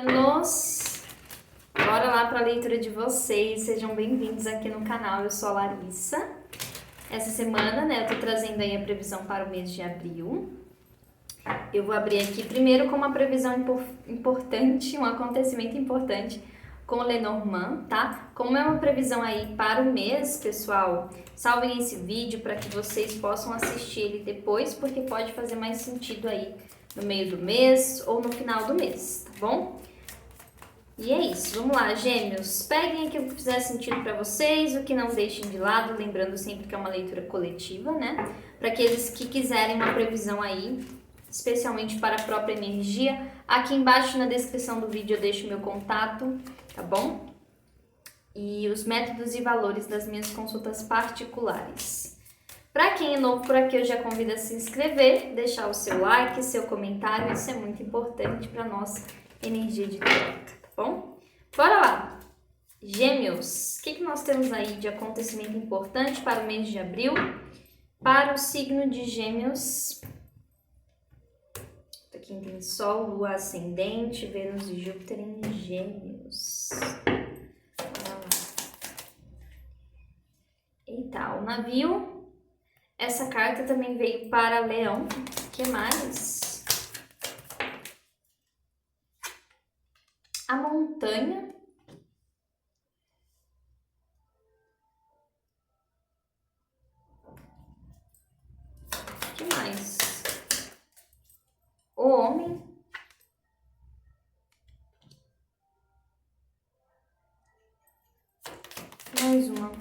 Nos, bora lá para a leitura de vocês, sejam bem-vindos aqui no canal, eu sou a Larissa. Essa semana, né, eu tô trazendo aí a previsão para o mês de abril. Eu vou abrir aqui primeiro com uma previsão importante, um acontecimento importante com o Lenormand, tá? Como é uma previsão aí para o mês, pessoal, salvem esse vídeo para que vocês possam assistir ele depois, porque pode fazer mais sentido aí no meio do mês ou no final do mês, tá bom? E é isso, vamos lá, gêmeos, peguem aquilo que fizer sentido para vocês, o que não deixem de lado, lembrando sempre que é uma leitura coletiva, né? Para aqueles que quiserem uma previsão aí, especialmente para a própria energia, aqui embaixo na descrição do vídeo eu deixo meu contato, tá bom? E os métodos e valores das minhas consultas particulares. Para quem é novo por aqui, eu já convido a se inscrever, deixar o seu like, seu comentário, isso é muito importante para nossa energia de troca. Bom, bora lá! Gêmeos, o que nós temos aí de acontecimento importante para o mês de abril? Para o signo de Gêmeos, para quem tem Sol, Lua, Ascendente, Vênus e Júpiter em Gêmeos. Eita, o navio, essa carta também veio para Leão, o que mais? A montanha. O que mais? O homem. Mais uma.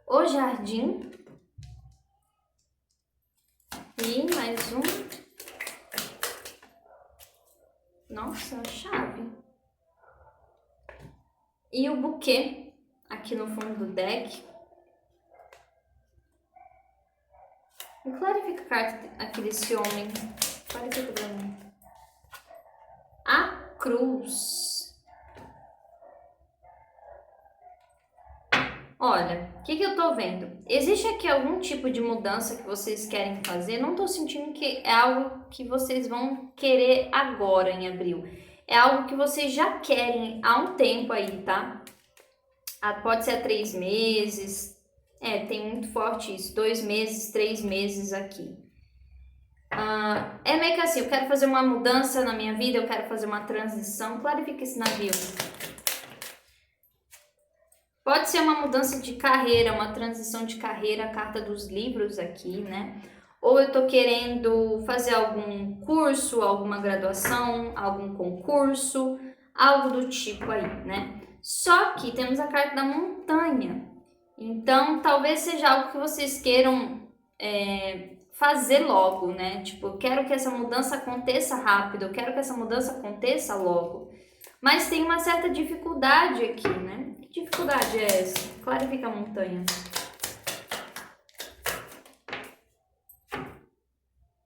O jardim. E mais um. Nossa, a chave. E o buquê, aqui no fundo do deck. Me clarifica a carta aqui desse homem. Clarifica pra mim. A cruz. Olha, o que eu tô vendo? Existe aqui algum tipo de mudança que vocês querem fazer? Não tô sentindo que é algo que vocês vão querer agora em abril. É algo que vocês já querem há um tempo aí, tá? Pode ser há 3 meses. Tem muito forte isso. 2 meses, 3 meses aqui. É meio que assim, eu quero fazer uma mudança na minha vida, eu quero fazer uma transição. Clarifica esse navio. Pode ser uma mudança de carreira, uma transição de carreira, a carta dos livros aqui, né? Ou eu tô querendo fazer algum curso, alguma graduação, algum concurso, algo do tipo aí, né? Só que temos a carta da montanha. Então, talvez seja algo que vocês queiram fazer logo, né? Tipo, eu quero que essa mudança aconteça rápido, eu quero que essa mudança aconteça logo. Mas tem uma certa dificuldade aqui, né? Que dificuldade é essa? Clarifica a montanha.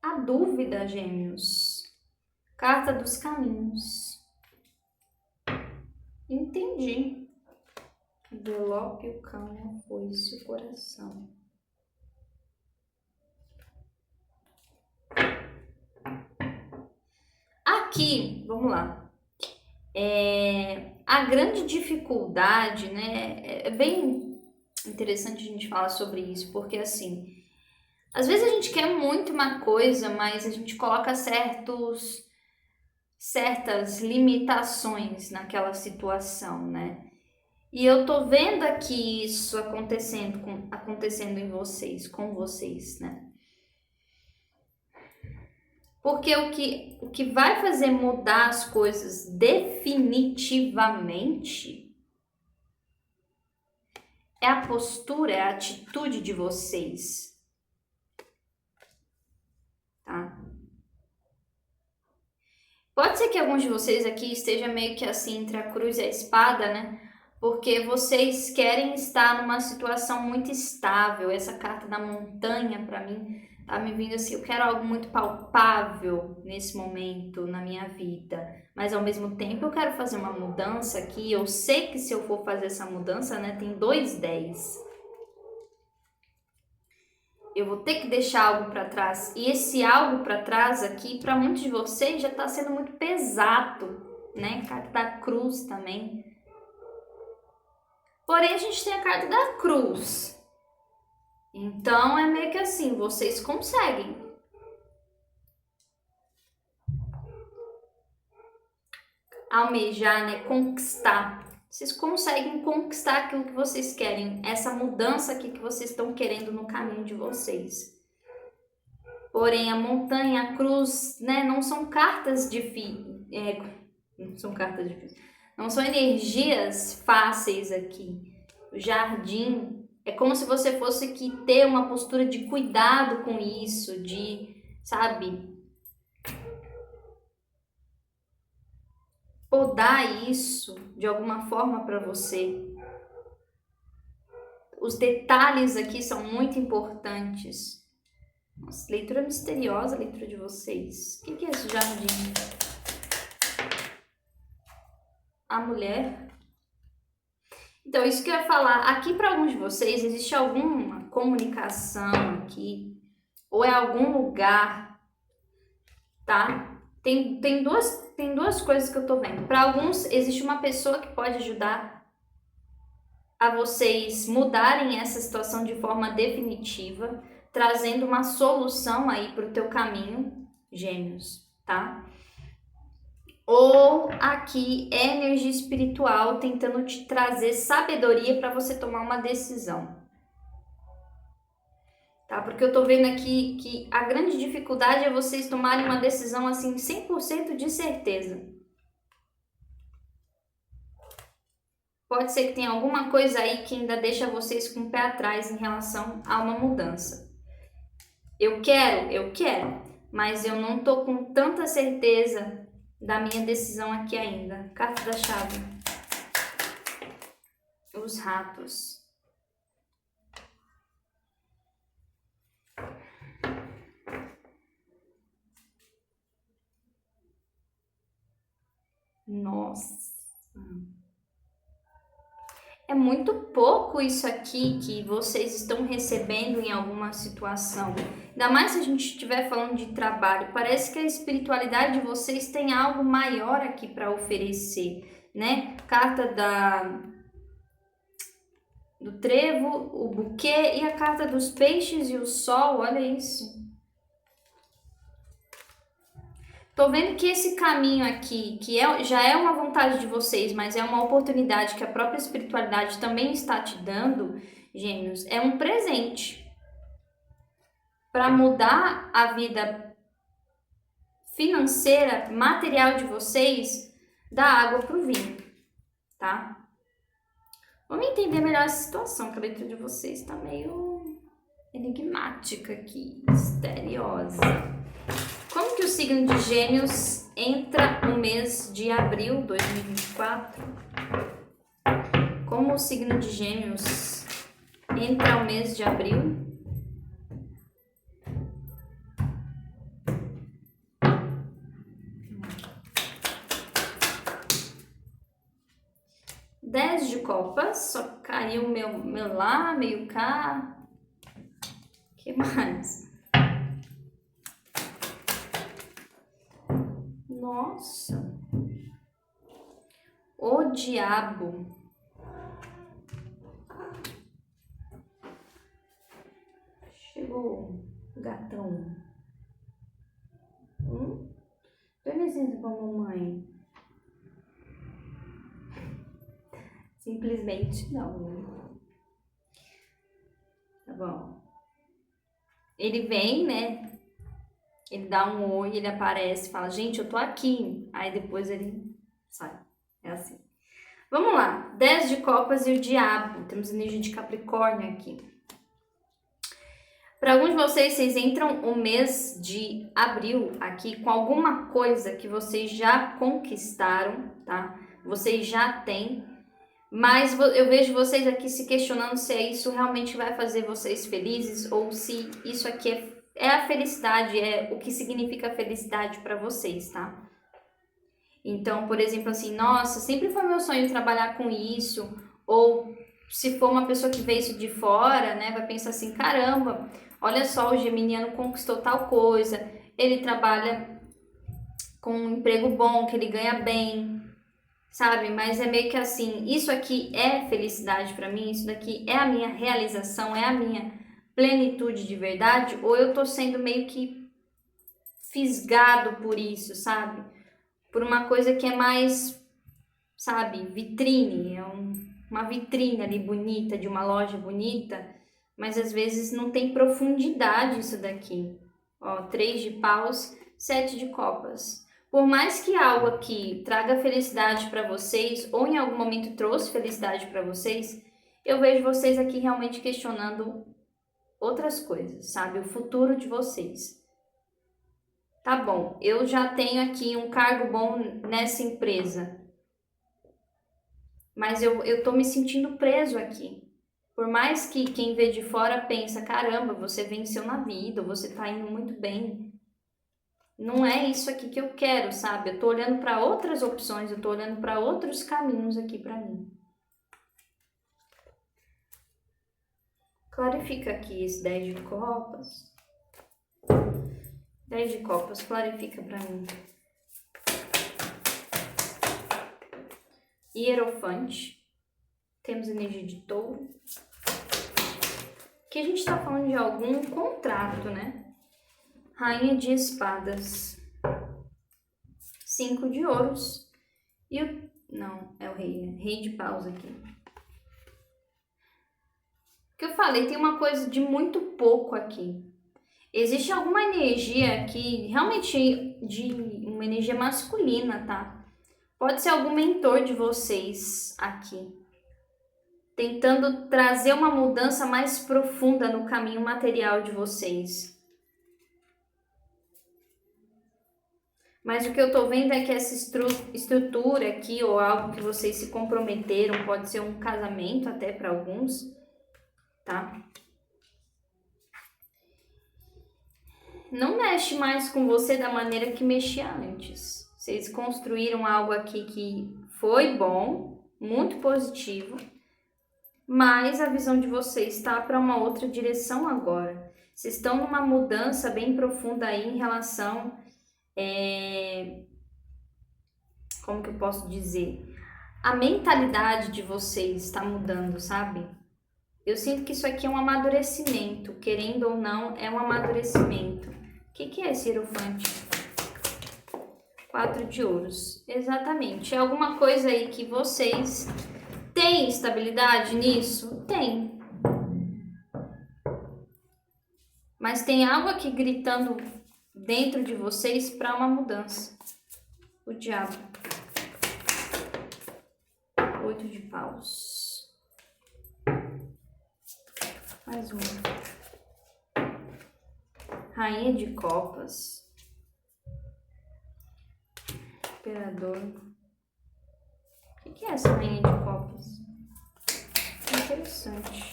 A dúvida, gêmeos. Carta dos caminhos. Entendi. Envelope o cão, foice o coração. Aqui, vamos lá. A grande dificuldade, né, é bem interessante a gente falar sobre isso, porque assim, às vezes a gente quer muito uma coisa, mas a gente coloca certas limitações naquela situação, né? E eu tô vendo aqui isso acontecendo em vocês, com vocês, né? Porque o que vai fazer mudar as coisas definitivamente é a postura, é a atitude de vocês. Tá? Pode ser que alguns de vocês aqui esteja meio que assim entre a cruz e a espada, né? Porque vocês querem estar numa situação muito estável. Essa carta da montanha, para mim, tá me vindo assim, eu quero algo muito palpável nesse momento na minha vida. Mas ao mesmo tempo eu quero fazer uma mudança aqui. Eu sei que se eu for fazer essa mudança, né, tem 2 10. eu vou ter que deixar algo para trás. E esse algo para trás aqui, para muitos de vocês, já está sendo muito pesado, né? Carta da cruz também. Porém, a gente tem a carta da cruz. Então, é meio que assim, vocês conseguem. Almejar, né? Conquistar. Vocês conseguem conquistar aquilo que vocês querem. Essa mudança aqui que vocês estão querendo no caminho de vocês. Porém, a montanha, a cruz, né? Não são cartas difíceis. Não são cartas difíceis. Não são energias fáceis aqui. O jardim é como se você fosse que ter uma postura de cuidado com isso, de, sabe, podar isso de alguma forma para você. Os detalhes aqui são muito importantes. Nossa, leitura misteriosa, a leitura de vocês. O que é esse jardim? A mulher. Então, isso que eu ia falar. Aqui para alguns de vocês, existe alguma comunicação aqui, ou é algum lugar, tá? Tem duas coisas que eu tô vendo. Para alguns, existe uma pessoa que pode ajudar a vocês mudarem essa situação de forma definitiva, trazendo uma solução aí para o teu caminho, Gêmeos, tá? Ou aqui é energia espiritual tentando te trazer sabedoria para você tomar uma decisão. Tá? Porque eu tô vendo aqui que a grande dificuldade é vocês tomarem uma decisão assim 100% de certeza. Pode ser que tenha alguma coisa aí que ainda deixa vocês com o pé atrás em relação a uma mudança. Eu quero, mas eu não tô com tanta certeza da minha decisão aqui ainda. Carta da chave. Os ratos. Nossa. É muito pouco isso aqui que vocês estão recebendo em alguma situação. Ainda mais se a gente estiver falando de trabalho. Parece que a espiritualidade de vocês tem algo maior aqui para oferecer, né? Carta do trevo, o buquê e a carta dos peixes e o sol, olha isso. Tô vendo que esse caminho aqui, que já é uma vontade de vocês, mas é uma oportunidade que a própria espiritualidade também está te dando, Gêmeos, é um presente para mudar a vida financeira, material de vocês, da água para o vinho, tá? Vamos entender melhor essa situação, que a leitura de vocês está meio enigmática aqui, misteriosa. Como que o signo de Gêmeos entra no mês de abril de 2024? Como o signo de Gêmeos entra no mês de abril? Dez de copas, só caiu meu lá, meio cá. Que mais? Nossa, o diabo. Chegou o gatão. Dê licença pra mamãe. Simplesmente não. Tá bom. Ele vem, né? Ele dá um oi, ele aparece, fala, gente, eu tô aqui. Aí depois ele sai. É assim. Vamos lá. 10 de copas e o diabo. Temos energia de Capricórnio aqui. Para alguns de vocês entram o mês de abril aqui com alguma coisa que vocês já conquistaram, tá? Vocês já têm. Mas eu vejo vocês aqui se questionando se é isso realmente vai fazer vocês felizes ou se isso aqui é a felicidade, é o que significa felicidade para vocês, tá? Então, por exemplo, assim, nossa, sempre foi meu sonho trabalhar com isso, ou se for uma pessoa que vê isso de fora, né, vai pensar assim, caramba, olha só, o geminiano conquistou tal coisa, ele trabalha com um emprego bom, que ele ganha bem, sabe? Mas é meio que assim, isso aqui é felicidade pra mim, isso daqui é a minha realização, é a minha plenitude de verdade, ou eu tô sendo meio que fisgado por isso, sabe? Por uma coisa que é mais, sabe, vitrine, uma vitrine ali bonita, de uma loja bonita, mas às vezes não tem profundidade isso daqui. Ó, 3 de paus, 7 de copas. Por mais que algo aqui traga felicidade para vocês, ou em algum momento trouxe felicidade para vocês, eu vejo vocês aqui realmente questionando outras coisas, sabe? O futuro de vocês. Tá bom, eu já tenho aqui um cargo bom nessa empresa, mas eu tô me sentindo preso aqui. Por mais que quem vê de fora pensa, caramba, você venceu na vida, você tá indo muito bem. Não é isso aqui que eu quero, sabe? Eu tô olhando para outras opções, eu tô olhando para outros caminhos aqui para mim. Clarifica aqui esse 10 de copas. 10 de copas, clarifica para mim. Hierofante. Temos energia de touro. Aqui a gente tá falando de algum contrato, né? Rainha de espadas. 5 de ouros. E o... Não, é o rei, né? Rei de paus aqui. O que eu falei, tem uma coisa de muito pouco aqui. Existe alguma energia aqui, realmente de uma energia masculina, tá? Pode ser algum mentor de vocês aqui, tentando trazer uma mudança mais profunda no caminho material de vocês. Mas o que eu tô vendo é que essa estrutura aqui, ou algo que vocês se comprometeram, pode ser um casamento até para alguns, tá? Não mexe mais com você da maneira que mexia antes. Vocês construíram algo aqui que foi bom, muito positivo, mas a visão de vocês está para uma outra direção agora. Vocês estão numa mudança bem profunda aí em relação... Como que eu posso dizer? A mentalidade de vocês está mudando, sabe? Eu sinto que isso aqui é um amadurecimento, querendo ou não, é um amadurecimento. O que é esse hierofante? 4 de ouros. Exatamente. É alguma coisa aí que vocês têm estabilidade nisso? Tem. Mas tem algo aqui gritando dentro de vocês para uma mudança. O diabo. 8 de paus. Mais uma. Rainha de copas. Imperador. O que é essa rainha de copas? Interessante.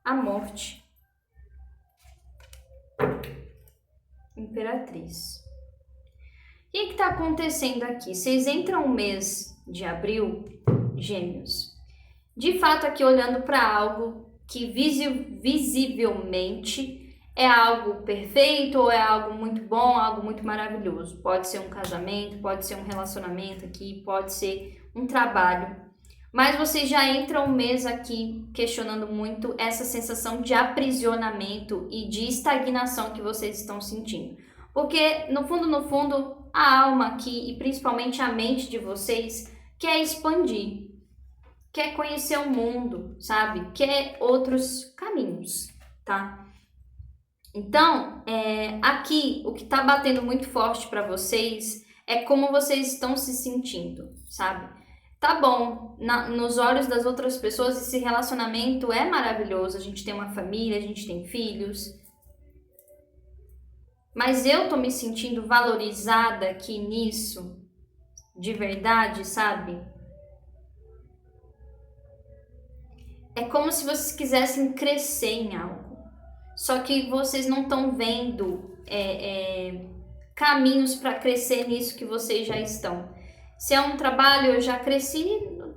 A morte. Imperatriz. O que está acontecendo aqui? Vocês entram no mês de abril, Gêmeos. De fato, aqui olhando para algo que visivelmente é algo perfeito ou é algo muito bom, algo muito maravilhoso. Pode ser um casamento, pode ser um relacionamento aqui, pode ser um trabalho. Mas vocês já entram um mês aqui questionando muito essa sensação de aprisionamento e de estagnação que vocês estão sentindo. Porque, no fundo, a alma aqui e principalmente a mente de vocês quer expandir, quer conhecer o mundo, sabe? Quer outros caminhos, tá? Então, aqui, o que tá batendo muito forte para vocês é como vocês estão se sentindo, sabe? Tá bom, nos olhos das outras pessoas esse relacionamento é maravilhoso, a gente tem uma família, a gente tem filhos, mas eu tô me sentindo valorizada aqui nisso, de verdade, sabe? É como se vocês quisessem crescer em algo, só que vocês não estão vendo caminhos para crescer nisso que vocês já estão. Se é um trabalho, eu já cresci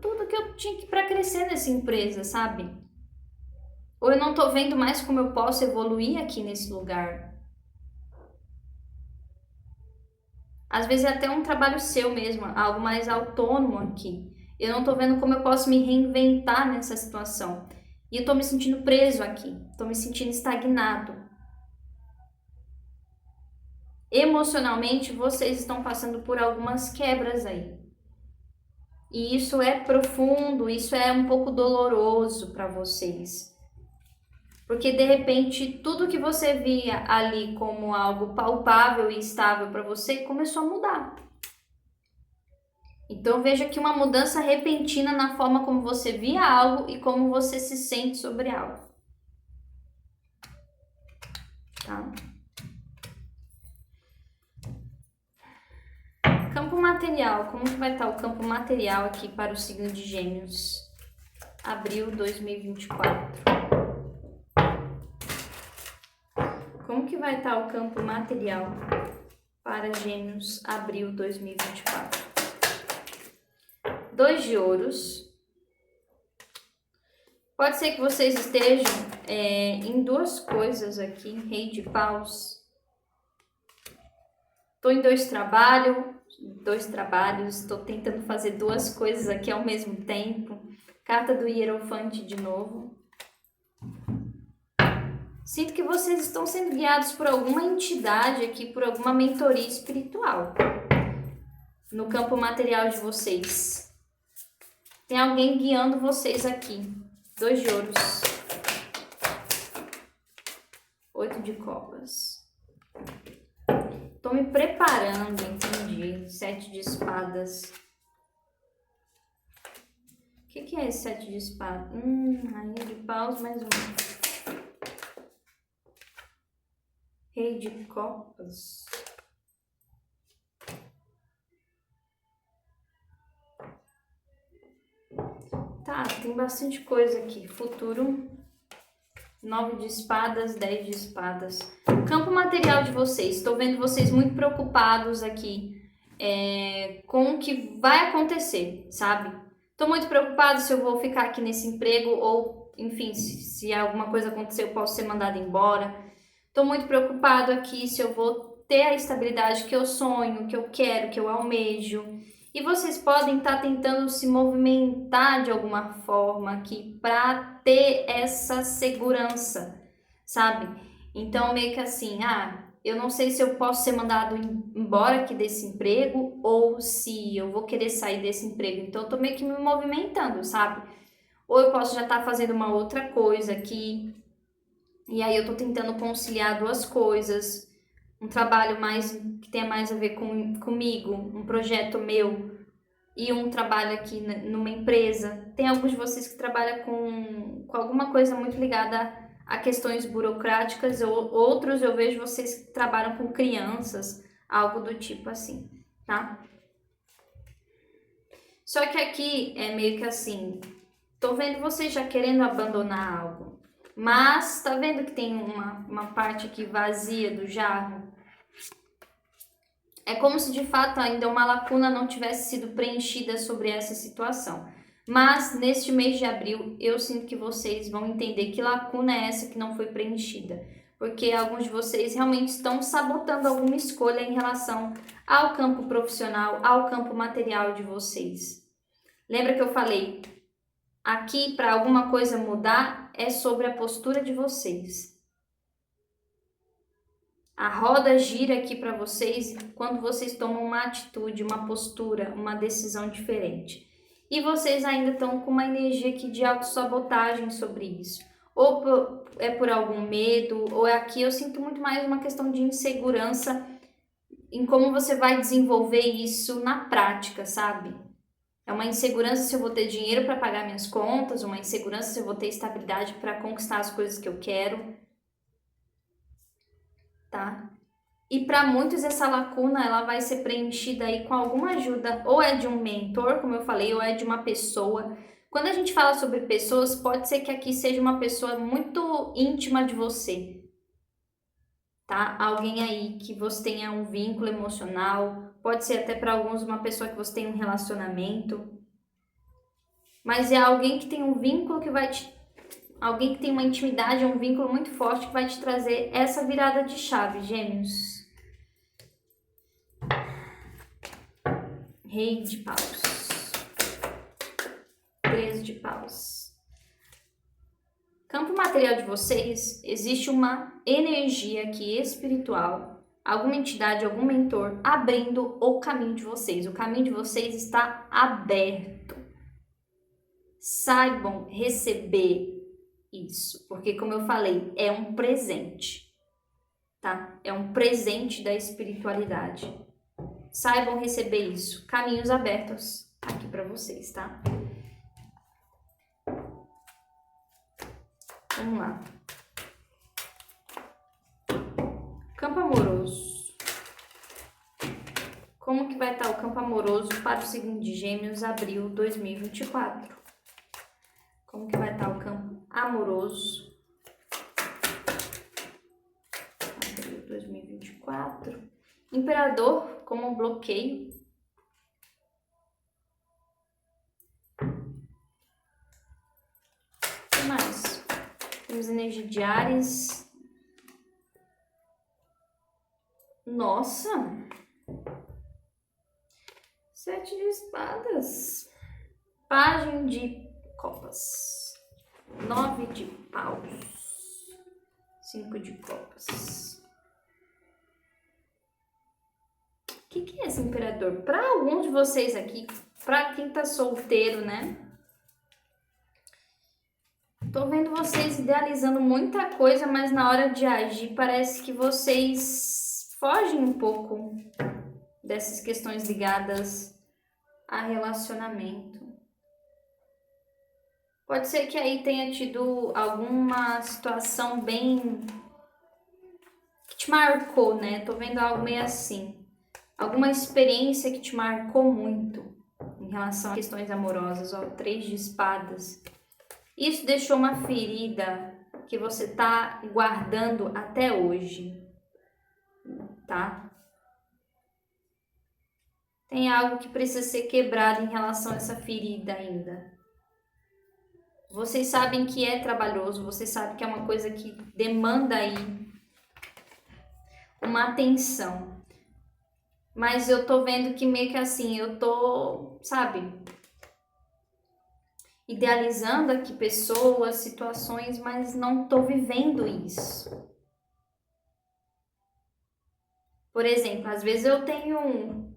tudo que eu tinha para crescer nessa empresa, sabe? Ou eu não tô vendo mais como eu posso evoluir aqui nesse lugar. Às vezes é até um trabalho seu mesmo, algo mais autônomo aqui. Eu não tô vendo como eu posso me reinventar nessa situação. E eu tô me sentindo preso aqui, tô me sentindo estagnado. Emocionalmente, vocês estão passando por algumas quebras aí. E isso é profundo, isso é um pouco doloroso para vocês. Porque de repente tudo que você via ali como algo palpável e estável para você começou a mudar. Então veja aqui uma mudança repentina na forma como você via algo e como você se sente sobre algo. Tá? Campo material, como que vai estar o campo material aqui para o signo de Gêmeos? Abril 2024. Como que vai estar o campo material para Gêmeos, abril 2024? 2 de ouros. Pode ser que vocês estejam em 2 coisas aqui. Rei de paus. Estou em 2 trabalhos. Estou tentando fazer 2 coisas aqui ao mesmo tempo. Carta do Hierofante de novo. Sinto que vocês estão sendo guiados por alguma entidade aqui, por alguma mentoria espiritual no campo material de vocês. Tem alguém guiando vocês aqui. 2 de ouros. 8 de copas. Tô me preparando, entendi. 7 de espadas. O que é esse 7 de espadas? Rainha de paus, mais um. Rei de copas. Tá, tem bastante coisa aqui. Futuro. 9 de espadas, 10 de espadas. Campo material de vocês. Estou vendo vocês muito preocupados aqui com o que vai acontecer, sabe? Estou muito preocupada se eu vou ficar aqui nesse emprego ou, enfim, se alguma coisa acontecer eu posso ser mandada embora. Estou muito preocupado aqui se eu vou ter a estabilidade que eu sonho, que eu quero, que eu almejo. E vocês podem estar tentando se movimentar de alguma forma aqui para ter essa segurança, sabe? Então, meio que assim, eu não sei se eu posso ser mandado embora aqui desse emprego ou se eu vou querer sair desse emprego. Então, eu tô meio que me movimentando, sabe? Ou eu posso já estar fazendo uma outra coisa aqui. E aí eu tô tentando conciliar 2 coisas, um trabalho que tenha mais a ver comigo, um projeto meu e um trabalho aqui numa empresa. Tem alguns de vocês que trabalham com alguma coisa muito ligada a questões burocráticas, outros eu vejo vocês que trabalham com crianças, algo do tipo assim, tá? Só que aqui é meio que assim, tô vendo vocês já querendo abandonar algo. Mas tá vendo que tem uma parte aqui vazia do jarro? É como se de fato ainda uma lacuna não tivesse sido preenchida sobre essa situação. Mas neste mês de abril eu sinto que vocês vão entender que lacuna é essa que não foi preenchida. Porque alguns de vocês realmente estão sabotando alguma escolha em relação ao campo profissional, ao campo material de vocês. Lembra que eu falei? Aqui, para alguma coisa mudar, é sobre a postura de vocês. A roda gira aqui para vocês quando vocês tomam uma atitude, uma postura, uma decisão diferente. E vocês ainda estão com uma energia aqui de autossabotagem sobre isso. Ou é por algum medo, ou aqui eu sinto muito mais uma questão de insegurança em como você vai desenvolver isso na prática, sabe? É uma insegurança se eu vou ter dinheiro para pagar minhas contas, uma insegurança se eu vou ter estabilidade para conquistar as coisas que eu quero, tá? E para muitos essa lacuna ela vai ser preenchida aí com alguma ajuda, ou é de um mentor, como eu falei, ou é de uma pessoa. Quando a gente fala sobre pessoas, pode ser que aqui seja uma pessoa muito íntima de você, tá? Alguém aí que você tenha um vínculo emocional, pode ser até para alguns uma pessoa que você tem um relacionamento, mas é alguém que tem um vínculo que vai te Alguém que tem uma intimidade, um vínculo muito forte que vai te trazer essa virada de chave, Gêmeos. Rei de paus. 3 de paus. Campo material de vocês, existe uma energia aqui espiritual, alguma entidade, algum mentor abrindo o caminho de vocês. O caminho de vocês está aberto. Saibam receber isso, porque como eu falei, é um presente, tá? É um presente da espiritualidade. Saibam receber isso. Caminhos abertos aqui para vocês, tá? Vamos lá. Campo amoroso. Como que vai estar o campo amoroso para o signo de Gêmeos, abril 2024? Como que vai estar o campo amoroso? Abril 2024. Imperador como bloqueio. O que mais? Temos energia de Áries. Nossa! 7 de espadas. Pajem de copas. 9 de paus. 5 de copas. O que é esse imperador? Para alguns de vocês aqui, para quem tá solteiro, né? Tô vendo vocês idealizando muita coisa, mas na hora de agir parece que vocês fogem um pouco dessas questões ligadas a relacionamento. Pode ser que aí tenha tido alguma situação bem que te marcou, né? Tô vendo algo meio assim. Alguma experiência que te marcou muito em relação a questões amorosas, ó, 3 de espadas. Isso deixou uma ferida que você tá guardando até hoje, tá? Tem algo que precisa ser quebrado em relação a essa ferida ainda. Vocês sabem que é trabalhoso, vocês sabem que é uma coisa que demanda aí uma atenção. Mas eu tô vendo que meio que assim, eu tô, sabe, idealizando aqui pessoas, situações, mas não tô vivendo isso. Por exemplo, às vezes eu tenho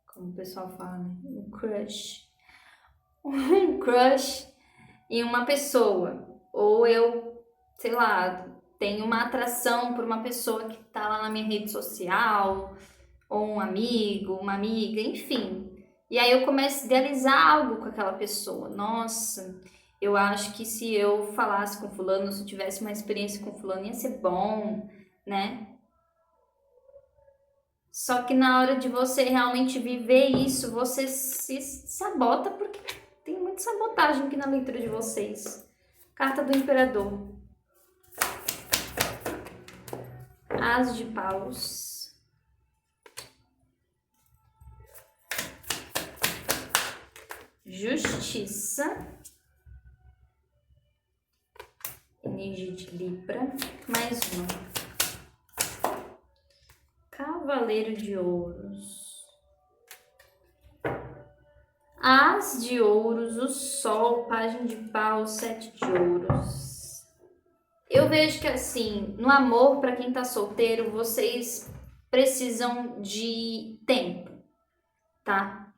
como o pessoal fala, né? Um crush. Um crush em uma pessoa. Ou eu, sei lá, tenho uma atração por uma pessoa que tá lá na minha rede social, ou um amigo, uma amiga, enfim. E aí eu começo a idealizar algo com aquela pessoa. Nossa, eu acho que se eu falasse com fulano, se eu tivesse uma experiência com fulano, ia ser bom, né? Só que na hora de você realmente viver isso, você se sabota, porque tem muita sabotagem aqui na leitura de vocês. Carta do Imperador. As de paus. Justiça. Energia de Libra. Mais uma. Cavaleiro de Ouros. As de Ouros, o Sol, Pajem de Paus, 7 de Ouros. Eu vejo que assim, no amor, para quem tá solteiro, vocês precisam de tempo, tá?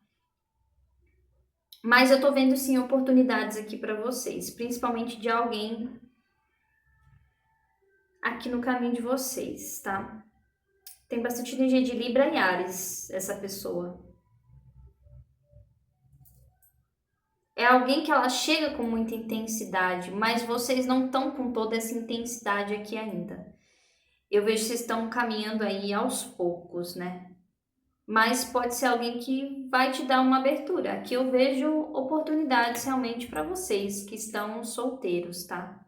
Mas eu tô vendo sim oportunidades aqui para vocês, principalmente de alguém aqui no caminho de vocês, tá? Tem bastante energia de Libra e Áries, essa pessoa. É alguém que ela chega com muita intensidade, mas vocês não estão com toda essa intensidade aqui ainda. Eu vejo que vocês estão caminhando aí aos poucos, né? Mas pode ser alguém que vai te dar uma abertura. Aqui eu vejo oportunidades realmente para vocês que estão solteiros, tá?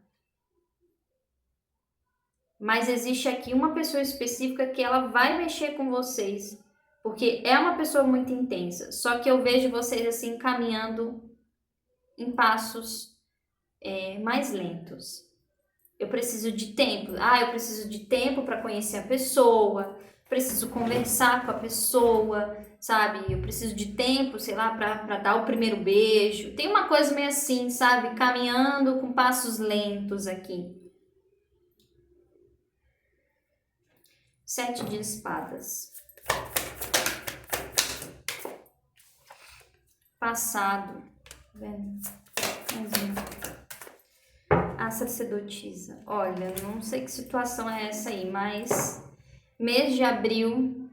Mas existe aqui uma pessoa específica que ela vai mexer com vocês, porque é uma pessoa muito intensa. Só que eu vejo vocês assim caminhando em passos mais lentos. Eu preciso de tempo. Eu preciso de tempo para conhecer a pessoa, preciso conversar com a pessoa, sabe? Eu preciso de tempo, sei lá, para dar o primeiro beijo. Tem uma coisa meio assim, sabe? Caminhando com passos lentos aqui. 7 de espadas. Passado. Tá vendo? Mais uma. A sacerdotisa. Olha, não sei que situação é essa aí, mas mês de abril,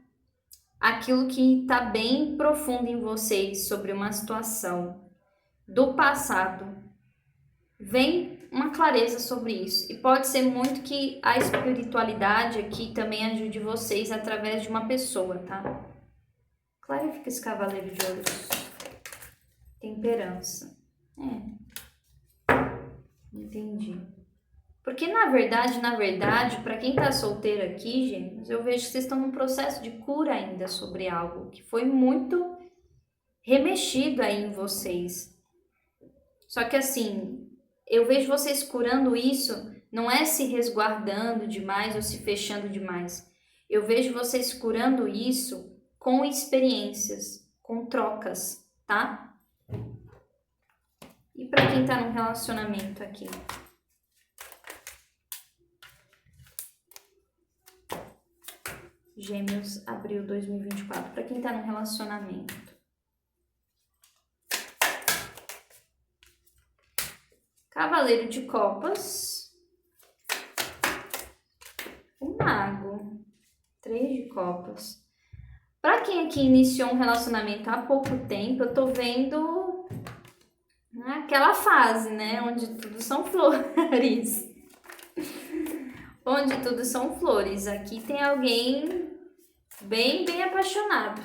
aquilo que tá bem profundo em vocês sobre uma situação do passado, vem uma clareza sobre isso. E pode ser muito que a espiritualidade aqui também ajude vocês através de uma pessoa, tá? Clarifica esse cavaleiro de ouros. Temperança. Entendi. Porque na verdade, para quem tá solteiro aqui, gente, eu vejo que vocês estão num processo de cura ainda sobre algo que foi muito remexido aí em vocês. Só que assim, eu vejo vocês curando isso, não é se resguardando demais ou se fechando demais. Eu vejo vocês curando isso com experiências, com trocas, tá? E para quem tá num relacionamento aqui? Gêmeos, abril 2024. Para quem tá num relacionamento. Cavaleiro de copas. O mago. 3 de copas. Para quem aqui iniciou um relacionamento há pouco tempo, eu tô vendo aquela fase, né? Onde tudo são flores. Onde tudo são flores. Aqui tem alguém bem apaixonado.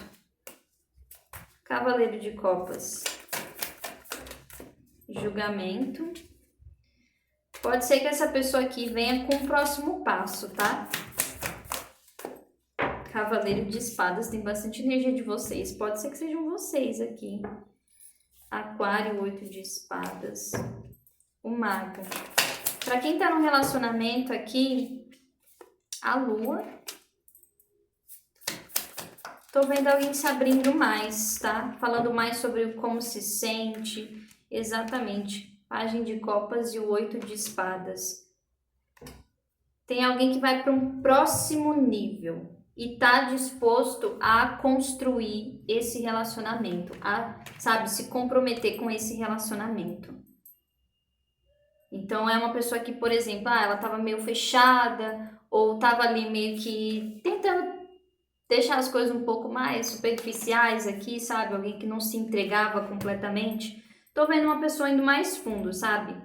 Cavaleiro de copas. Julgamento. Pode ser que essa pessoa aqui venha com o próximo passo, tá? Cavaleiro de espadas, tem bastante energia de vocês. Pode ser que sejam vocês aqui. Aquário, 8 de espadas. O mago. Pra quem tá num relacionamento aqui, a lua. Tô vendo alguém se abrindo mais, tá? Falando mais sobre como se sente. Exatamente. Página de copas e o 8 de espadas. Tem alguém que vai para um próximo nível e tá disposto a construir esse relacionamento, a, sabe, se comprometer com esse relacionamento. Então é uma pessoa que, por exemplo, ela tava meio fechada ou tava ali meio que tentando deixar as coisas um pouco mais superficiais aqui, sabe? Alguém que não se entregava completamente. Tô vendo uma pessoa indo mais fundo, sabe?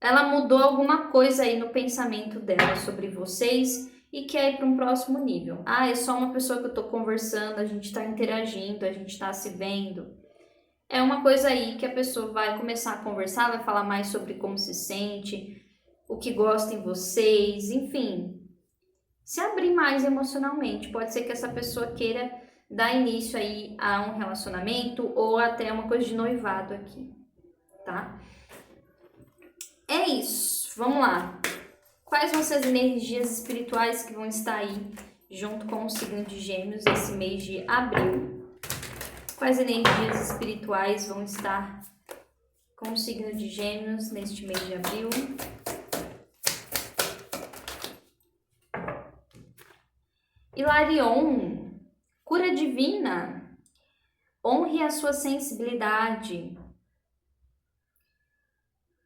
Ela mudou alguma coisa aí no pensamento dela sobre vocês e quer ir para um próximo nível. É só uma pessoa que eu tô conversando, a gente tá interagindo, a gente tá se vendo. É uma coisa aí que a pessoa vai começar a conversar, vai falar mais sobre como se sente, o que gosta em vocês, enfim. Se abrir mais emocionalmente. Pode ser que essa pessoa queira dar início aí a um relacionamento ou até uma coisa de noivado aqui, tá? É isso, vamos lá. Quais vão ser as energias espirituais que vão estar aí junto com o signo de Gêmeos esse mês de abril? Quais energias espirituais vão estar com o signo de Gêmeos neste mês de abril? Hilarion, cura divina. Honre a sua sensibilidade.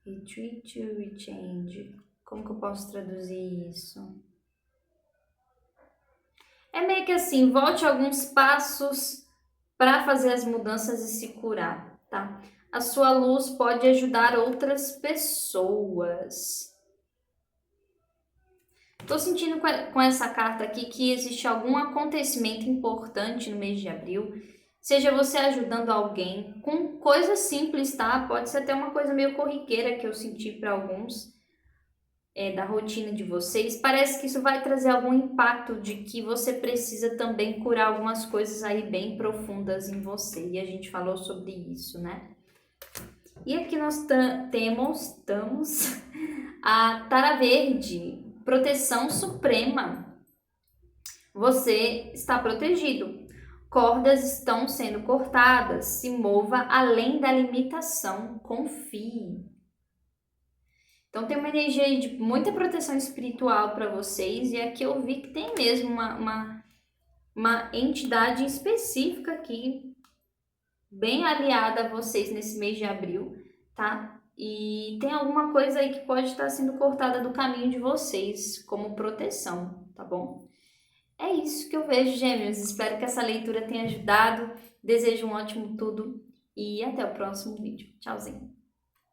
Retreat to rechange. Como que eu posso traduzir isso? É meio que assim, volte alguns passos para fazer as mudanças e se curar, tá? A sua luz pode ajudar outras pessoas. Tô sentindo com essa carta aqui que existe algum acontecimento importante no mês de abril. Seja você ajudando alguém com coisas simples, tá? Pode ser até uma coisa meio corriqueira que eu senti para alguns da rotina de vocês. Parece que isso vai trazer algum impacto de que você precisa também curar algumas coisas aí bem profundas em você. E a gente falou sobre isso, né? E aqui nós temos a Tara Verde, proteção suprema. Você está protegido. Cordas estão sendo cortadas. Se mova além da limitação. Confie. Então tem uma energia aí de muita proteção espiritual para vocês. E aqui eu vi que tem mesmo uma entidade específica aqui, bem aliada a vocês nesse mês de abril, tá? E tem alguma coisa aí que pode estar sendo cortada do caminho de vocês como proteção, tá bom? É isso que eu vejo, Gêmeos. Espero que essa leitura tenha ajudado. Desejo um ótimo tudo e até o próximo vídeo. Tchauzinho!